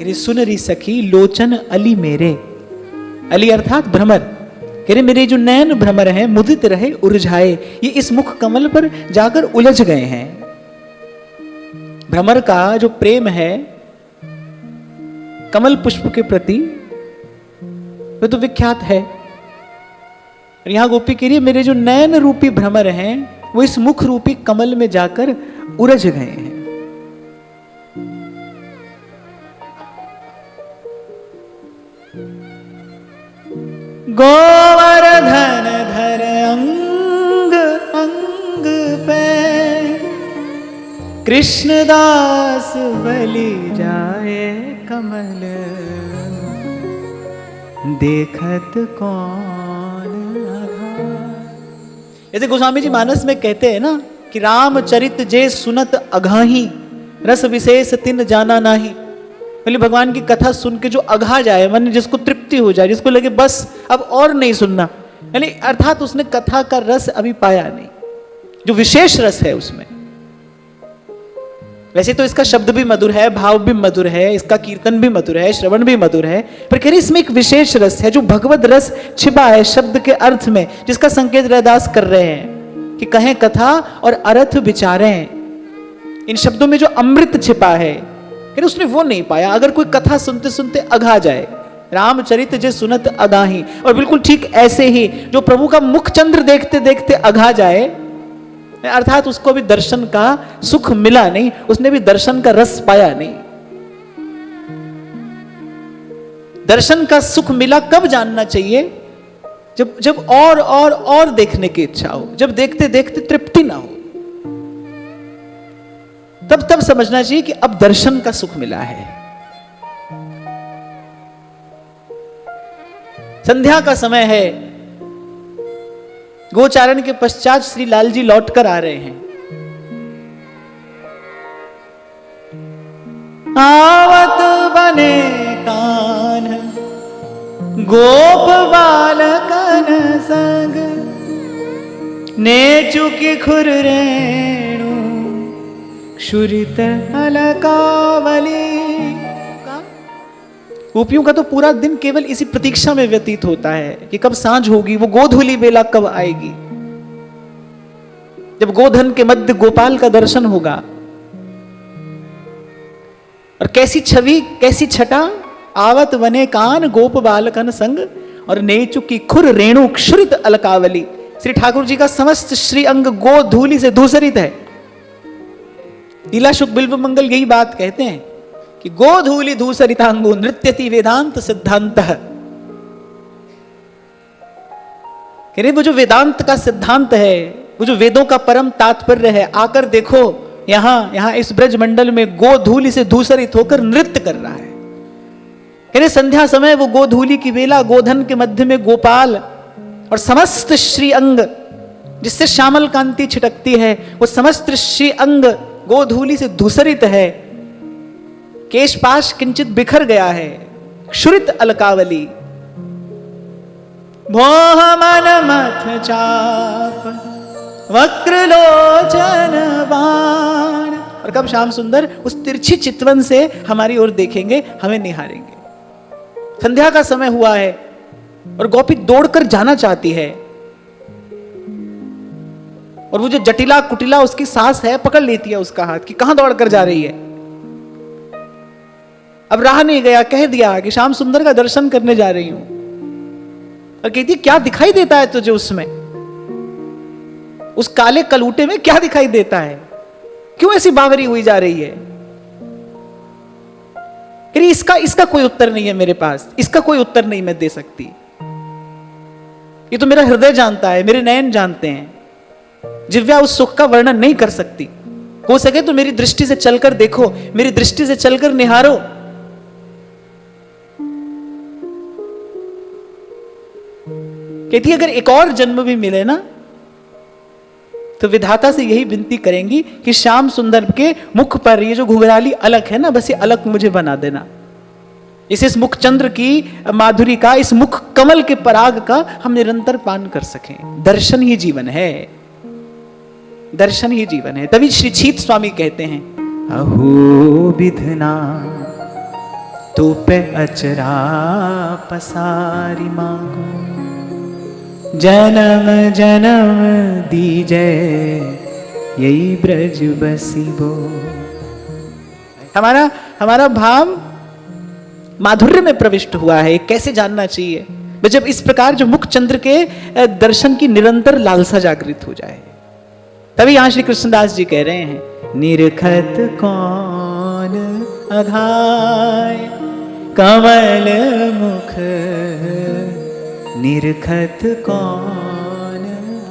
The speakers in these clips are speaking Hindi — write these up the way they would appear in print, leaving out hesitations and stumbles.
सुनरी सखी लोचन अली मेरे, अली अर्थात भ्रमर, कह रहे मेरे जो नयन भ्रमर हैं मुदित रहे उलझाए, ये इस मुख कमल पर जाकर उलझ गए हैं। भ्रमर का जो प्रेम है कमल पुष्प के प्रति वो तो विख्यात है। यहां गोपी कह रही है मेरे जो नयन रूपी भ्रमर हैं वो इस मुख रूपी कमल में जाकर उलझ गए हैं। गोवर्धन धर अंग अंग पे, कृष्णदास बलि जाए कमल, देखत कौन आघात। जैसे गोस्वामी जी मानस में कहते हैं ना कि रामचरित जे सुनत अघाही, रस विशेष तिन जाना नाही। बोले भगवान की कथा सुन के जो अघा जाए, मन जिसको तृप्ति हो जाए, जिसको लगे बस अब और नहीं सुनना, यानी अर्थात उसने कथा का रस अभी पाया नहीं, जो विशेष रस है उसमें। वैसे तो इसका शब्द भी मधुर है, भाव भी मधुर है, इसका कीर्तन भी मधुर है, श्रवण भी मधुर है, पर कह रही इसमें एक विशेष रस है जो भगवत रस छिपा है शब्द के अर्थ में, जिसका संकेत रैदास कर रहे हैं कि कहें कथा और अर्थ विचारें। इन शब्दों में जो अमृत छिपा है उसने वो नहीं पाया। अगर कोई कथा सुनते सुनते अघा जाए, रामचरित जे सुनत अगाही, और बिल्कुल ठीक ऐसे ही जो प्रभु का मुख चंद्र देखते देखते अघा जाए, अर्थात उसको भी दर्शन का सुख मिला नहीं, उसने भी दर्शन का रस पाया नहीं। दर्शन का सुख मिला कब जानना चाहिए? जब और देखने की इच्छा हो, जब देखते देखते तृप्ति ना हो, तब समझना चाहिए कि अब दर्शन का सुख मिला है। संध्या का समय है, गोचारण के पश्चात श्री लाल जी लौट कर आ रहे हैं। आवत बने कान गोप बालकन संग, नेचु की खुर रेणु क्षुरित अलकावली। गोपियों का तो पूरा दिन केवल इसी प्रतीक्षा में व्यतीत होता है कि कब सांझ होगी, वो गोधूली बेला कब आएगी, जब गोधन के मध्य गोपाल का दर्शन होगा। और कैसी छवि, कैसी छटा, आवत वने कान गोप बालकन संग, और नेचु की खुर रेणु क्षुरित अलकावली। श्री ठाकुर जी का समस्त श्री अंग गोधूली से धूसरित है। लीला शुक बिल्व मंगल यही बात कहते हैं कि गोधूलि धूसरितांगो नृत्यति वेदांत सिद्धांत। वो जो वेदांत का सिद्धांत है, वो जो वेदों का परम तात्पर्य है, आकर देखो यहां इस ब्रज मंडल में गोधूलि से धूसरित होकर नृत्य कर रहा है। संध्या समय वो गोधूलि की वेला, गोधन के मध्य में गोपाल, और समस्त श्री अंग जिससे श्यामल कांति छिटकती है, वो समस्त श्री अंग गोधूलि से धूसरित है। केशपाश किंचित बिखर गया है, क्षुरित अलकावली। भोह मन मथ चाप वक्र लोचन बाण। और कब श्याम सुंदर उस तिरछी चितवन से हमारी ओर देखेंगे, हमें निहारेंगे। संध्या का समय हुआ है और गोपी दौड़कर जाना चाहती है, और वो जो जटिला कुटिला उसकी सास है पकड़ लेती है उसका हाथ कि कहां दौड़कर जा रही है। अब रहा नहीं गया, कह दिया कि श्याम सुंदर का दर्शन करने जा रही हूं। और कहती है क्या दिखाई देता है तुझे उसमें, उस काले कलूटे में क्या दिखाई देता है, क्यों ऐसी बावरी हुई जा रही है? इसका कोई उत्तर नहीं है मेरे पास, इसका कोई उत्तर नहीं मैं दे सकती। ये तो मेरा हृदय जानता है, मेरे नयन जानते हैं। जिव्या उस सुख का वर्णन नहीं कर सकती। हो सके तो मेरी दृष्टि से चलकर देखो, मेरी दृष्टि से चलकर निहारो। कहती अगर एक और जन्म भी मिले ना, तो विधाता से यही विनती करेंगी कि श्याम सुंदर के मुख पर ये जो घुघराली अलक है ना, बस ये अलक मुझे बना देना। इस मुख चंद्र की माधुरी का, इस मुख कमल के पराग का हम निरंतर पान कर सकें। दर्शन ही जीवन है, दर्शन ही जीवन है। तभी श्री छीत स्वामी कहते हैं, अहो विधना तो पे अचरा पसारी मांगो, जन्म जन्म दीजै यही ब्रज बसिबो। हमारा भाव माधुर्य में प्रविष्ट हुआ है, कैसे जानना चाहिए? जब इस प्रकार जो मुख चंद्र के दर्शन की निरंतर लालसा जागृत हो जाए, तभी यहां श्री कृष्णदास जी कह रहे हैं, निरखत कौन अघाय कमल मुख, निरखत कौन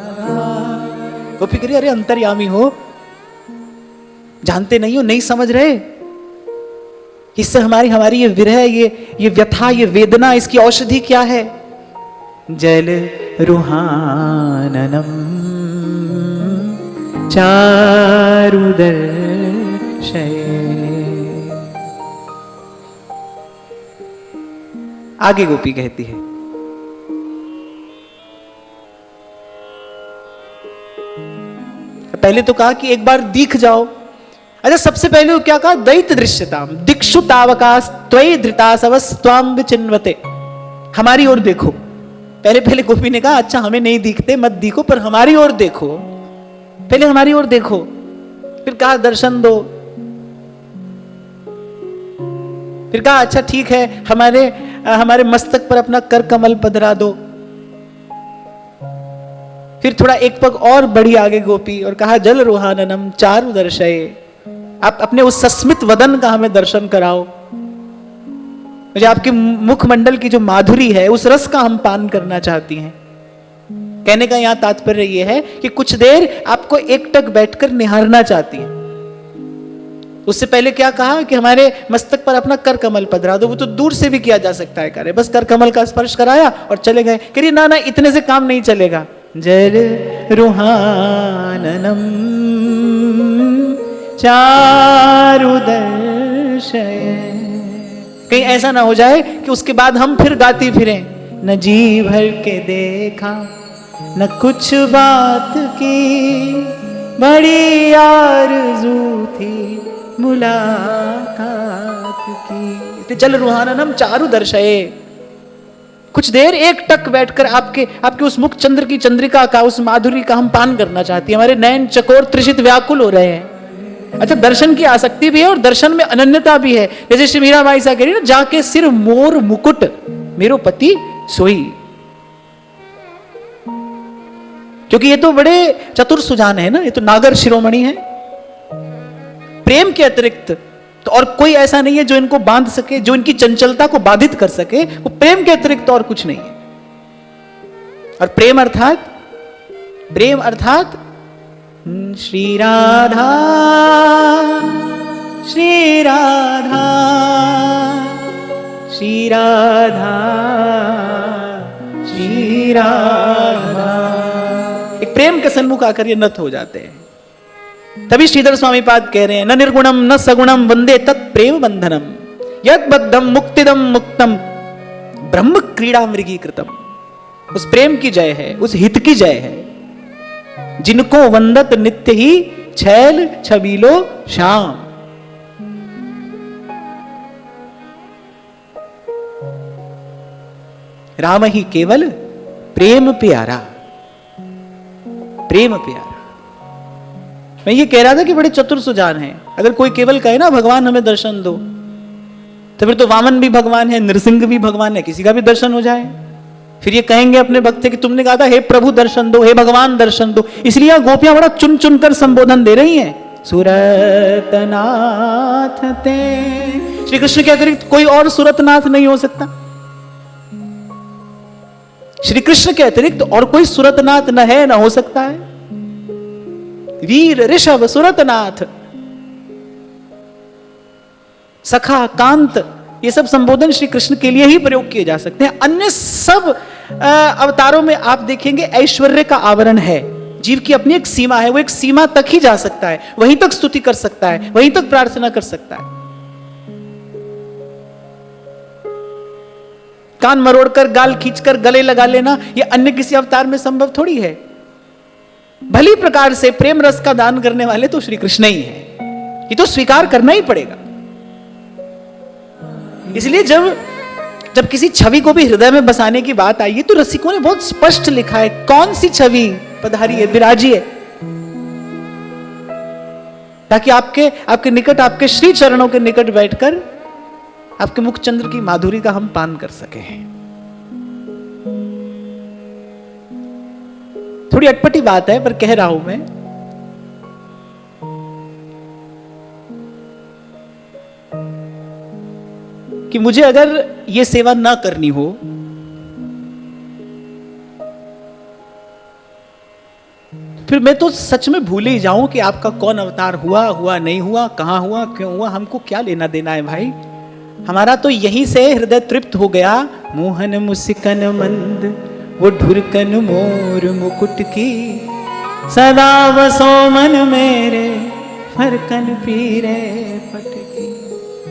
अघाय। गोपी करिए, अरे अंतर्यामी हो, जानते नहीं हो, नहीं समझ रहे, इससे हमारी ये विरह, ये व्यथा, ये वेदना, इसकी औषधि क्या है? जल रुहाननम चारुदर्शय। आगे गोपी कहती है, पहले तो कहा कि एक बार दिख जाओ। अच्छा, सबसे पहले वो क्या कहा? दैत दृश्यताम दिक्षु तावकास त्वयि धृतासवस त्वाम विचिन्वते। हमारी ओर देखो। पहले गोपी ने कहा, अच्छा हमें नहीं दिखते, मत दिखो, पर हमारी ओर देखो, पहले हमारी ओर देखो। फिर कहा दर्शन दो। फिर कहा अच्छा ठीक है, हमारे मस्तक पर अपना कर कमल पधरा दो। फिर थोड़ा एक पग और बढ़ी आगे गोपी और कहा जल रुहाननम चारु दर्शय। आप अपने उस सस्मित वदन का हमें दर्शन कराओ, मुझे आपके मुखमंडल की जो माधुरी है उस रस का हम पान करना चाहती हैं। कहने का यहां तात्पर्य यह है कि कुछ देर आपको एकटक बैठकर निहारना चाहती हैं। उससे पहले क्या कहा कि हमारे मस्तक पर अपना कर कमल पधरा दो। वो तो दूर से भी किया जा सकता है कार्य, बस कर कमल का स्पर्श कराया और चले गए। कह रही ना इतने से काम नहीं चलेगा। जल रुहाननम चारु दर्शय। कहीं ऐसा ना हो जाए कि उसके बाद हम फिर गाती फिरें, न जी भर के देखा न कुछ बात की, बड़ी आरज़ू थी मुलाकात की। जल रुहाननम चारु दर्शय। कुछ देर एक टक बैठकर आपके उस मुख चंद्र की चंद्रिका का, उस माधुरी का हम पान करना चाहती हैं। हमारे नयन चकोर त्रिषित व्याकुल हो रहे हैं। अच्छा, दर्शन की आसक्ति भी है और दर्शन में अनन्यता भी है। जैसे श्री मीराबाई सा कह रही ना, जाके सिर मोर मुकुट मेरो पति सोई। क्योंकि ये तो बड़े चतुर सुजान है ना, ये तो नागर शिरोमणि है। प्रेम के अतिरिक्त तो और कोई ऐसा नहीं है जो इनको बांध सके, जो इनकी चंचलता को बाधित कर सके। वो प्रेम के अतिरिक्त और कुछ नहीं है। और प्रेम अर्थात श्री राधा श्री राधा श्री राधा श्री राधा। एक प्रेम के सन्मुख आकर ये नत हो जाते हैं। तभी श्रीधर स्वामी पाद कह रहे हैं, न निर्गुणम न सगुणम वंदे तत्प्रेम बंधनम, यद बद्धम मुक्तिदम मुक्तम ब्रह्म क्रीड़ा मृगीकृतम। उस प्रेम की जय है, उस हित की जय है, जिनको वंदत नित्य ही छैल छबीलो श्याम। राम ही केवल प्रेम प्यारा, प्रेम प्यारा। मैं ये कह रहा था कि बड़े चतुर सुजान हैं। अगर कोई केवल कहे ना भगवान हमें दर्शन दो, तो फिर तो वामन भी भगवान है, नृसिंह भी भगवान है, किसी का भी दर्शन हो जाए। फिर ये कहेंगे अपने भक्त से कि तुमने कहा था हे प्रभु दर्शन दो, हे भगवान दर्शन दो। इसलिए गोपियां बड़ा चुन चुन कर संबोधन दे रही हैं। सुरतनाथ ते, श्री कृष्ण के अतिरिक्त कोई और सुरतनाथ नहीं हो सकता। श्री कृष्ण के अतिरिक्त और कोई सुरतनाथ न है, न हो सकता है। वीर ऋषभ सुरतनाथ, सखा कांत, ये सब संबोधन श्री कृष्ण के लिए ही प्रयोग किए जा सकते हैं। अन्य सब अवतारों में आप देखेंगे ऐश्वर्य का आवरण है। जीव की अपनी एक सीमा है, वो एक सीमा तक ही जा सकता है, वहीं तक स्तुति कर सकता है, वहीं तक प्रार्थना कर सकता है। कान मरोड़कर, गाल खींचकर गले लगा लेना, ये अन्य किसी अवतार में संभव थोड़ी है। भली प्रकार से प्रेम रस का दान करने वाले तो श्री कृष्ण ही हैं। ये तो स्वीकार करना ही पड़ेगा। इसलिए जब जब किसी छवि को भी हृदय में बसाने की बात आई है तो रसिकों ने बहुत स्पष्ट लिखा है कौन सी छवि पधारी है, विराजी है, ताकि आपके निकट, आपके श्री चरणों के निकट बैठकर आपके मुख चंद्र की माधुरी का हम पान कर सके हैं। थोड़ी अटपटी बात है पर कह रहा हूं मैं, कि मुझे अगर यह सेवा ना करनी हो फिर मैं तो सच में भूल ही जाऊं कि आपका कौन अवतार हुआ नहीं हुआ, कहां हुआ, क्यों हुआ, हमको क्या लेना देना है भाई। हमारा तो यहीं से हृदय तृप्त हो गया। मोहन मुस्कन मंद वो ढुरकन मोर मुकुट की, सदा बसो मन मेरे फरकन पीरे पटकी।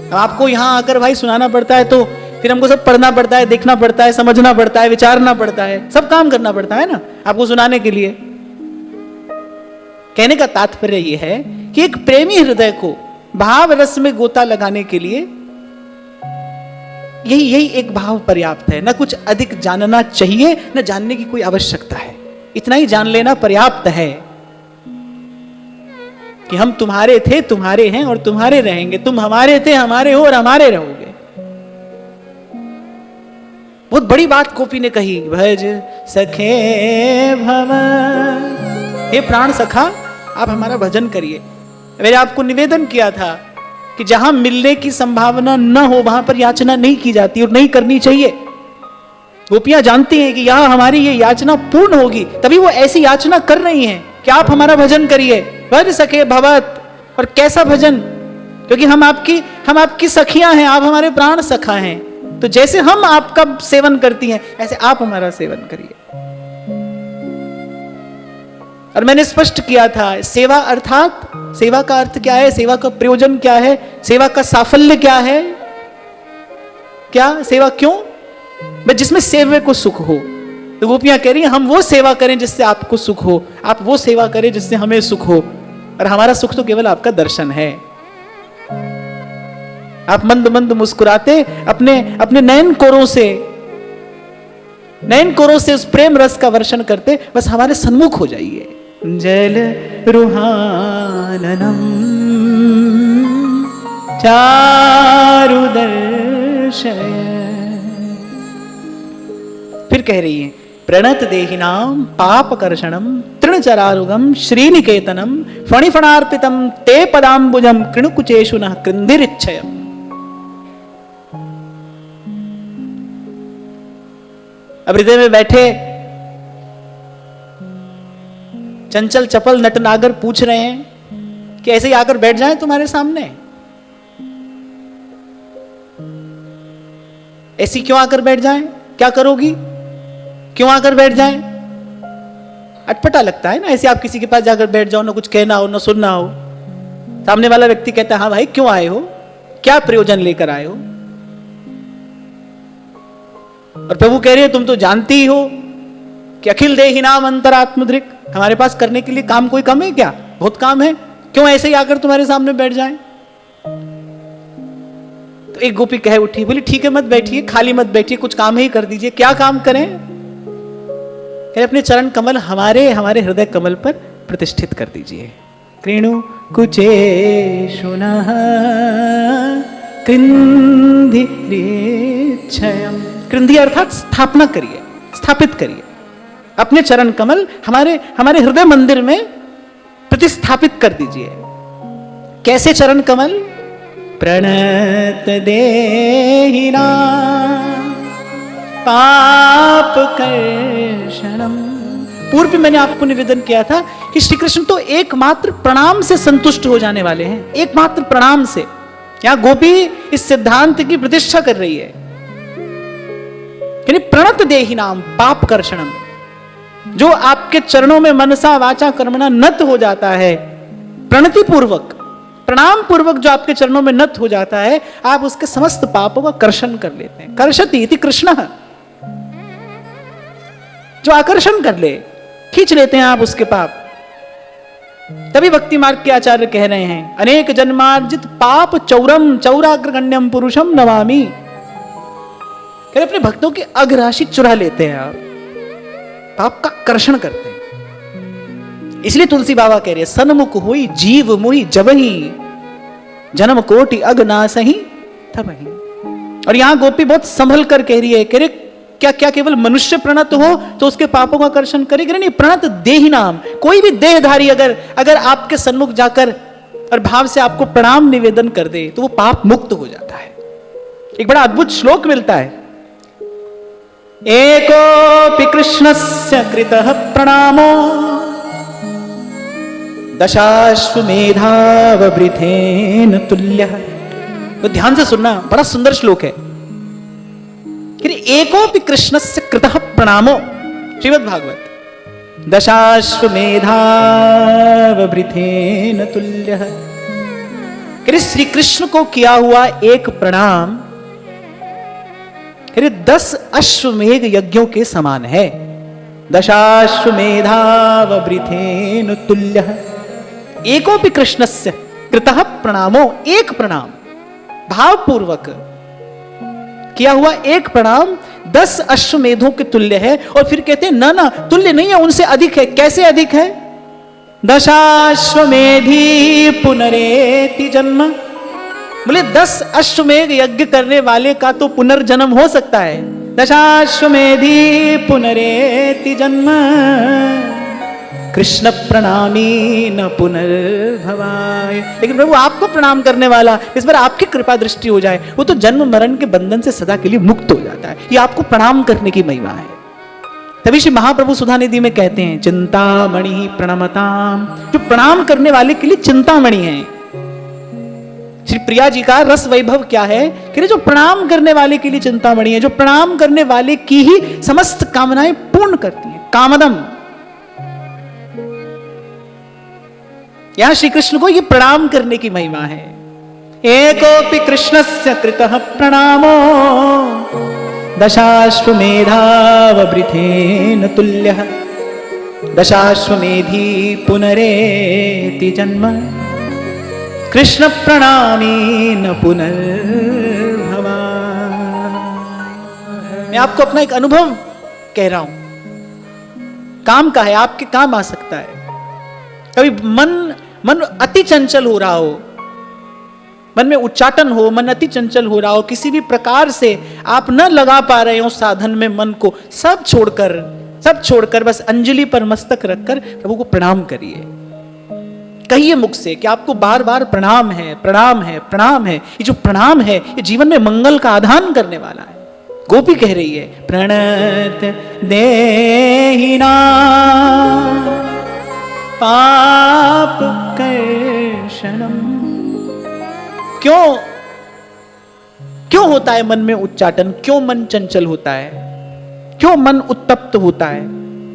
अब आपको यहां आकर भाई सुनाना पड़ता है तो फिर हमको सब पढ़ना पड़ता है, देखना पड़ता है, समझना पड़ता है, विचारना पड़ता है, सब काम करना पड़ता है ना आपको सुनाने के लिए। कहने का तात्पर्य यह है कि एक प्रेमी हृदय को भाव रस में गोता लगाने के लिए यही एक भाव पर्याप्त है। ना कुछ अधिक जानना चाहिए, ना जानने की कोई आवश्यकता है। इतना ही जान लेना पर्याप्त है कि हम तुम्हारे थे, तुम्हारे हैं और तुम्हारे रहेंगे। तुम हमारे थे, हमारे हो और हमारे रहोगे। बहुत बड़ी बात गोपी ने कही, भज सखे भव। हे प्राण सखा, आप हमारा भजन करिए। मैंने आपको निवेदन किया था कि जहां मिलने की संभावना न हो वहां पर याचना नहीं की जाती और नहीं करनी चाहिए। गोपियां जानती हैं कि यहां हमारी ये याचना पूर्ण होगी, तभी वो ऐसी याचना कर रही हैं कि आप हमारा भजन करिए। भज सखे भवत। और कैसा भजन? क्योंकि हम आपकी सखियां हैं, आप हमारे प्राण सखा हैं। तो जैसे हम आपका सेवन करती हैं ऐसे आप हमारा सेवन करिए। और मैंने स्पष्ट किया था, सेवा अर्थात सेवा का अर्थ क्या है, सेवा का प्रयोजन क्या है, सेवा का साफल्य क्या है, क्या सेवा क्यों? मैं जिसमें सेवे को सुख हो। तो गोपियां कह रही हैं हम वो सेवा करें जिससे आपको सुख हो, आप वो सेवा करें जिससे हमें सुख हो। और हमारा सुख तो केवल आपका दर्शन है। आप मंद मंद मुस्कुराते अपने नयन कोरों से उस प्रेम रस का वर्षण करते, बस हमारे सन्मुख हो जाइए। जल रुहाननम चारु दर्शय। फिर कह रही है, प्रणत देहिनाम पाप कर्षणम तृणचरारुगम श्रीनिकेतनम फणिफणार्पितम ते पदाम्बुजम कृणुकुचेषु नः कृन्दिरिच्छयम्। अब हृदय में बैठे चंचल चपल नटनागर पूछ रहे हैं कि ऐसे ही आकर बैठ जाएं तुम्हारे सामने। ऐसी क्यों आकर बैठ जाएं? क्या करोगी? क्यों आकर बैठ जाएं? अटपटा लगता है ना ऐसे आप किसी के पास जाकर बैठ जाओ, ना कुछ कहना हो ना सुनना हो। सामने वाला व्यक्ति कहता है हाँ भाई क्यों आए हो, क्या प्रयोजन लेकर आए हो? और प्रभु कह रहे हैं तुम तो जानती ही हो कि अखिल देहि नाम अंतरात्मधृक, हमारे पास करने के लिए काम कोई कम है क्या? बहुत काम है, क्यों ऐसे ही आकर तुम्हारे सामने बैठ जाएं? तो एक गोपी कह उठी, बोली ठीक है मत बैठिए, खाली मत बैठिए, कुछ काम ही कर दीजिए। क्या काम करें? अपने चरण कमल हमारे हृदय कमल पर प्रतिष्ठित कर दीजिए। कृणु कुचेषु नः कृन्धिरिच्छयम्। कृन्धि अर्थात स्थापना करिए, स्थापित करिए अपने चरण कमल हमारे हृदय मंदिर में प्रतिस्थापित कर दीजिए। कैसे चरण कमल? प्रणत देहिना पाप कर्षणम। पूर्व में मैंने आपको निवेदन किया था कि श्री कृष्ण तो एकमात्र प्रणाम से संतुष्ट हो जाने वाले हैं, एकमात्र प्रणाम से। यहां गोपी इस सिद्धांत की प्रतिष्ठा कर रही है, यानी प्रणत देहिनाम पाप कर्षणम। जो आपके चरणों में मनसा वाचा कर्मणा नत हो जाता है, प्रणति पूर्वक प्रणाम पूर्वक जो आपके चरणों में नत हो जाता है, आप उसके समस्त पापों का कर्षण कर लेते हैं। कर्षति इति कृष्ण, जो आकर्षण कर ले, खींच लेते हैं आप उसके पाप। तभी भक्ति मार्ग के आचार्य कह रहे हैं, अनेक जन्मार्जित पाप चौरम चौराग्रगण्यम पुरुषम नमामि। फिर अपने भक्तों की अघराशि चुरा लेते हैं आप, पाप का कर्षण करते हैं। इसलिए तुलसी बाबा कह रहे हैं, सन्मुख हुई जीव मुहि जबही, जन्म कोटि अग नासहि तबहि। और यहां गोपी बहुत संभल कर कह रही है, कह रहे क्या क्या केवल मनुष्य प्रणत हो तो उसके पापों का कर्षण करेगा? नहीं, प्रणत देही नाम, कोई भी देहधारी अगर आपके सन्मुख जाकर और भाव से आपको प्रणाम निवेदन कर दे तो वो पाप मुक्त हो जाता है। एक बड़ा अद्भुत श्लोक मिलता है, एकोपि कृष्णस्य कृतः प्रणामो दशाश्वमेधावृथेन तुल्यः। तो ध्यान से सुनना, बड़ा सुंदर श्लोक है। एकोपि कृष्णस्य कृतः प्रणामो, श्रीमद् भागवत, दशाश्वमेधावृथेन तुल्यः। श्री कृष्ण को किया हुआ एक प्रणाम 10 अश्वमेध यज्ञों के समान है। दशाश्वमेधावृथेन तुल्यः एकोपि कृष्णस्य कृतः प्रणामो, एक प्रणाम भावपूर्वक किया हुआ एक प्रणाम 10 अश्वमेधों के तुल्य है। और फिर कहते हैं ना तुल्य नहीं है, उनसे अधिक है। कैसे अधिक है? दशाश्वमेधी पुनरेति जन्म। बोले 10 अश्वमेध यज्ञ करने वाले का तो पुनर्जन्म हो सकता है। दशाश्वमेधी पुनरेति जन्म, कृष्ण प्रणामी न पुनर्भवाय। लेकिन प्रभु आपको प्रणाम करने वाला, इस बार आपकी कृपा दृष्टि हो जाए, वो तो जन्म मरण के बंधन से सदा के लिए मुक्त हो जाता है। ये आपको प्रणाम करने की महिमा है। तभी श्री महाप्रभु सुधानिधि में कहते हैं, चिंतामणि प्रणमताम, जो प्रणाम करने वाले के लिए चिंतामणि है। श्री प्रिया जी का रस वैभव क्या है कि जो प्रणाम करने वाले के लिए चिंतामणि है, जो प्रणाम करने वाले की ही समस्त कामनाएं पूर्ण करती है। कामदम, यहां श्री कृष्ण को ये प्रणाम करने की महिमा है। एकोपि कृष्णस्य कृतः प्रणामो दशाश्वमेधावृथेन तुल्यः, दशाश्वमेधी पुनरेति जन्म, कृष्ण प्रणामी न पुनर्भवाय। मैं आपको अपना एक अनुभव कह रहा हूं, काम का है, आपके काम आ सकता है। कभी मन अति चंचल हो रहा हो, मन में उच्चाटन हो, मन अति चंचल हो रहा हो, किसी भी प्रकार से आप न लगा पा रहे हो साधन में मन को, सब छोड़कर बस अंजलि पर मस्तक रखकर प्रभु को प्रणाम करिए। कहिए मुख से कि आपको बार बार प्रणाम है, प्रणाम है, प्रणाम है। ये जो प्रणाम है ये जीवन में मंगल का आधान करने वाला है। गोपी कह रही है, प्रणत देहिना पाप कर्षणम। क्यों होता है मन में उच्चाटन? क्यों मन चंचल होता है? क्यों मन उत्तप्त होता है?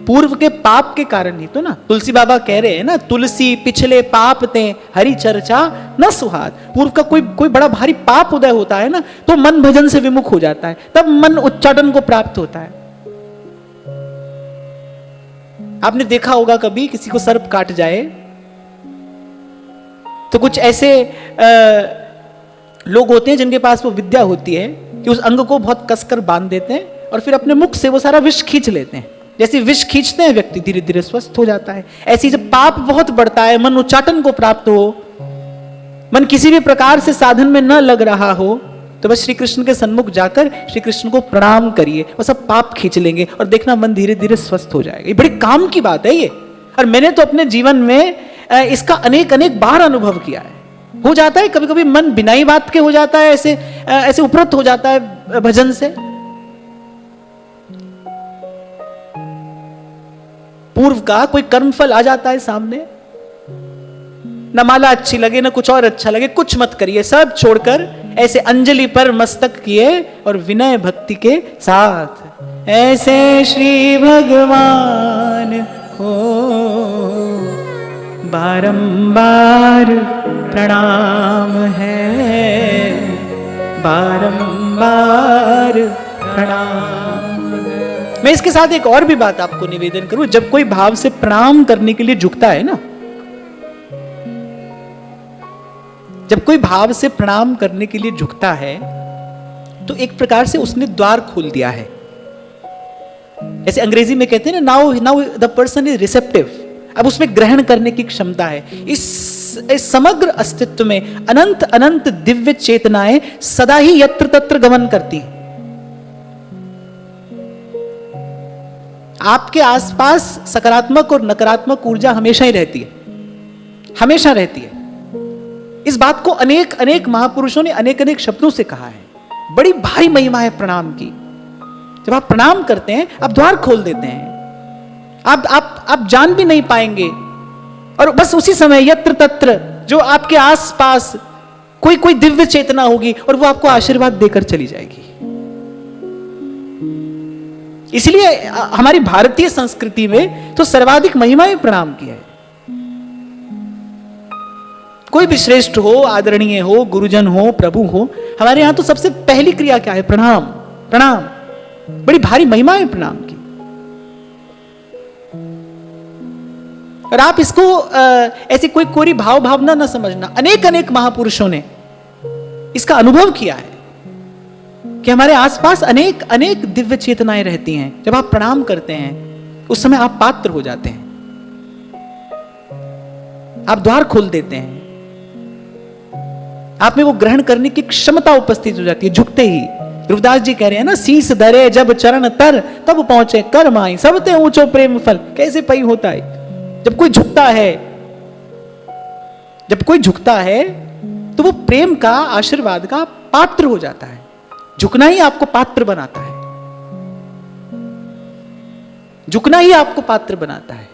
पूर्व के पाप के कारण ही तो ना। तुलसी बाबा कह रहे हैं ना, तुलसी पिछले पाप ते हरि चर्चा न सुहात। पूर्व का कोई बड़ा भारी पाप उदय होता है ना, तो मन भजन से विमुख हो जाता है, तब मन उच्चाटन को प्राप्त होता है। आपने देखा होगा कभी किसी को सर्प काट जाए तो कुछ ऐसे लोग होते हैं जिनके पास वो विद्या होती है कि उस अंग को बहुत कसकर बांध देते हैं और फिर अपने मुख से वो सारा विष खींच लेते हैं। जैसे विष खींचते हैं व्यक्ति धीरे धीरे स्वस्थ हो जाता है। ऐसे जब पाप बहुत बढ़ता है, मन उच्चाटन को प्राप्त हो, मन किसी भी प्रकार से साधन में न लग रहा हो, तो बस श्री कृष्ण के सन्मुख जाकर श्री कृष्ण को प्रणाम करिए, वो सब पाप खींच लेंगे और देखना मन धीरे धीरे स्वस्थ हो जाएगा। ये बड़ी काम की बात है ये, और मैंने तो अपने जीवन में इसका अनेक बार अनुभव किया है। हो जाता है कभी कभी मन बिना ही बात के हो जाता है, ऐसे उपरत हो जाता है भजन से। पूर्व का कोई कर्मफल आ जाता है सामने, न माला अच्छी लगे न कुछ और अच्छा लगे, कुछ मत करिए, सब छोड़कर ऐसे अंजलि पर मस्तक किए और विनय भक्ति के साथ ऐसे श्री भगवान को बारंबार प्रणाम है, बारंबार प्रणाम। मैं इसके साथ एक और भी बात आपको निवेदन करूं, जब कोई भाव से प्रणाम करने के लिए झुकता है ना, जब कोई भाव से प्रणाम करने के लिए झुकता है तो एक प्रकार से उसने द्वार खोल दिया है। ऐसे अंग्रेजी में कहते हैं ना, now the person is receptive. अब उसमें ग्रहण करने की क्षमता है। इस समग्र अस्तित्व में अनंत अनंत दिव्य चेतनाएं सदा ही यत्र तत्र गमन करती हैं। आपके आसपास सकारात्मक और नकारात्मक ऊर्जा हमेशा ही रहती है, हमेशा रहती है। इस बात को अनेक अनेक महापुरुषों ने अनेक अनेक शब्दों से कहा है। बड़ी भारी महिमा है प्रणाम की। जब आप प्रणाम करते हैं, आप द्वार खोल देते हैं, आप जान भी नहीं पाएंगे, और बस उसी समय यत्र तत्र जो आपके आसपास कोई दिव्य चेतना होगी और वो आपको आशीर्वाद देकर चली जाएगी। इसलिए हमारी भारतीय संस्कृति में तो सर्वाधिक महिमा है प्रणाम की है। कोई भी श्रेष्ठ हो, आदरणीय हो, गुरुजन हो, प्रभु हो, हमारे यहां तो सबसे पहली क्रिया क्या है? प्रणाम। प्रणाम, बड़ी भारी महिमा है प्रणाम की। और आप इसको ऐसे कोई कोरी भाव भावना ना समझना। अनेक अनेक महापुरुषों ने इसका अनुभव किया है कि हमारे आसपास अनेक अनेक दिव्य चेतनाएं रहती हैं। जब आप प्रणाम करते हैं, उस समय आप पात्र हो जाते हैं, आप द्वार खोल देते हैं, आप में वो ग्रहण करने की क्षमता उपस्थित हो जाती है। झुकते ही गुरुदास जी कह रहे हैं ना, शीस धरे जब चरण तर, तब पहुंचे कर माई, सबते ऊंचो प्रेम फल। कैसे पई होता है? जब कोई झुकता है, जब कोई झुकता है तो वो प्रेम का, आशीर्वाद का पात्र हो जाता है। झुकना ही आपको पात्र बनाता है, झुकना ही आपको पात्र बनाता है।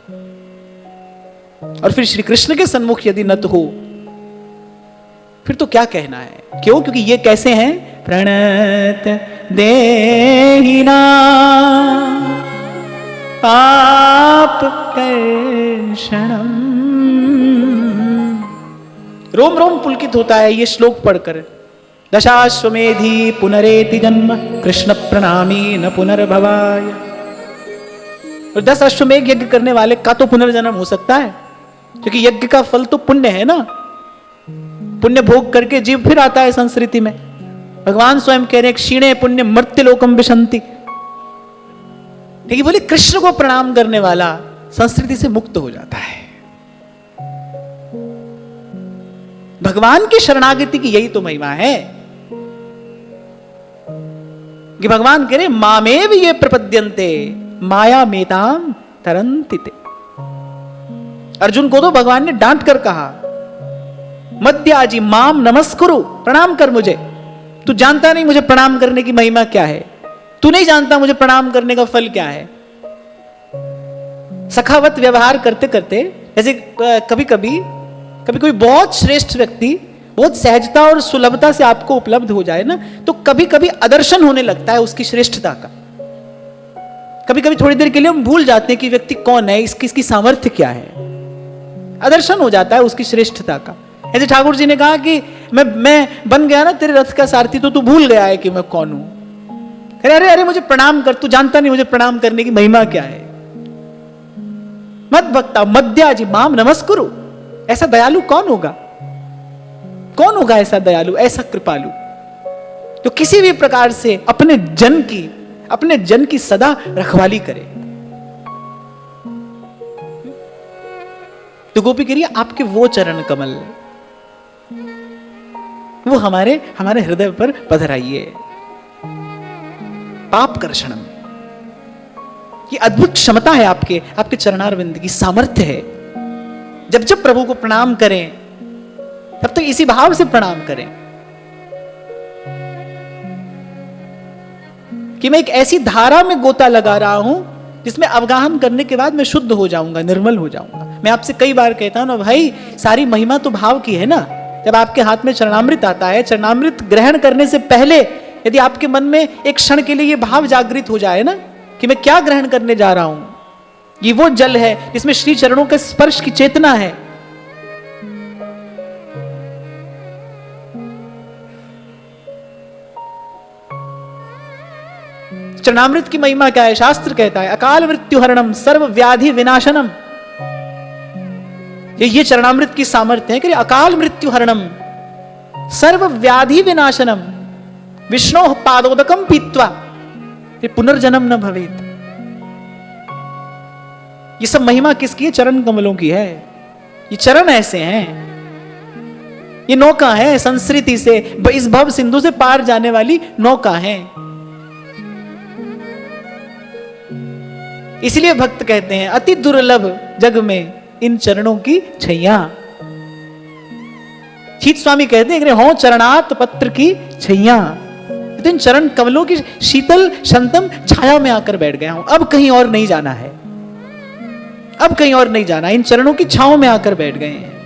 और फिर श्री कृष्ण के सन्मुख यदि नत हो, फिर तो क्या कहना है? क्यों? क्योंकि ये कैसे हैं? प्रणत देहिना पाप कर्षणम। रोम रोम पुलकित होता है ये श्लोक पढ़कर। दशाश्वमेधी पुनरेति जन्म, कृष्ण प्रणामी न पुनर्भवाय। और 10 अश्वमेघ यज्ञ करने वाले का तो पुनर्जन्म हो सकता है, क्योंकि यज्ञ का फल तो पुण्य है ना। पुण्य भोग करके जीव फिर आता है संस्कृति में। भगवान स्वयं कह रहे हैं, क्षीणे पुण्य मर्त्यलोकम विशंति। लेकिन बोले कृष्ण को प्रणाम करने वाला संस्कृति से मुक्त हो जाता है। भगवान की शरणागति की यही तो महिमा है कि भगवान कह रहे मामेव ये प्रपद्यन्ते माया मेताम तरन्तिते। अर्जुन को तो भगवान ने डांट कर कहा, मद्याजी माम नमस्कुरु, प्रणाम कर मुझे। तू जानता नहीं मुझे प्रणाम करने की महिमा क्या है, तू नहीं जानता मुझे प्रणाम करने का फल क्या है। सखावत व्यवहार करते करते, जैसे कभी कभी कोई बहुत श्रेष्ठ व्यक्ति बहुत सहजता और सुलभता से आपको उपलब्ध हो जाए ना, तो कभी कभी आदर्शन होने लगता है उसकी श्रेष्ठता का। कभी कभी थोड़ी देर के लिए हम भूल जाते हैं कि व्यक्ति कौन है, इसकी सामर्थ्य क्या है। आदर्शन हो जाता है उसकी श्रेष्ठता का। ऐसे ठाकुर जी ने कहा कि मैं बन गया ना तेरे रथ का सारथी, तो तू भूल गया है कि मैं कौन हूं। अरे अरे मुझे प्रणाम कर, तू जानता नहीं मुझे प्रणाम करने की महिमा क्या है। मत भक्ता मद्याजी माम नमस्कुरु। ऐसा दयालु कौन होगा? कौन होगा ऐसा दयालु, ऐसा कृपालु, तो किसी भी प्रकार से अपने जन की सदा रखवाली करे। तो गोपी कह रही है आपके वो चरण कमल, वो हमारे हृदय पर पधराइए। पाप कर्षणम, ये अद्भुत क्षमता है आपके चरणारविंद की, सामर्थ्य है। जब जब प्रभु को प्रणाम करें, तब तक इसी भाव से प्रणाम करें कि मैं एक ऐसी धारा में गोता लगा रहा हूं जिसमें अवगाहन करने के बाद मैं शुद्ध हो जाऊंगा, निर्मल हो जाऊंगा। मैं आपसे कई बार कहता हूं ना भाई, सारी महिमा तो भाव की है ना। जब आपके हाथ में चरणामृत आता है, चरणामृत ग्रहण करने से पहले यदि आपके मन में एक क्षण के लिए यह भाव जागृत हो जाए ना कि मैं क्या ग्रहण करने जा रहा हूं, ये वो जल है जिसमें श्री चरणों के स्पर्श की चेतना है। चरणामृत की महिमा क्या है? शास्त्र कहता है अकाल मृत्यु हरणम सर्व व्याधि विनाशनम। ये चरणामृत की सामर्थ्य है कि अकाल मृत्यु हरणम सर्व व्याधि विनाशनम। विष्णु पादोदकम पीत्वा फिर पुनर्जन्म न भवेत। ये सब महिमा किसकी है? चरण कमलों की है। ये चरण ऐसे हैं, ये नौका है संस्कृति से, इस भव सिंधु से पार जाने वाली नौका है। इसलिए भक्त कहते हैं अति दुर्लभ जग में इन चरणों की छैया। शीत स्वामी कहते हैं हो चरणात पत्र की छैया, तो इन चरण कमलों की शीतल शंतम छाया में आकर बैठ गया हूं, अब कहीं और नहीं जाना है, अब कहीं और नहीं जाना, इन चरणों की छांव में आकर बैठ गए हैं।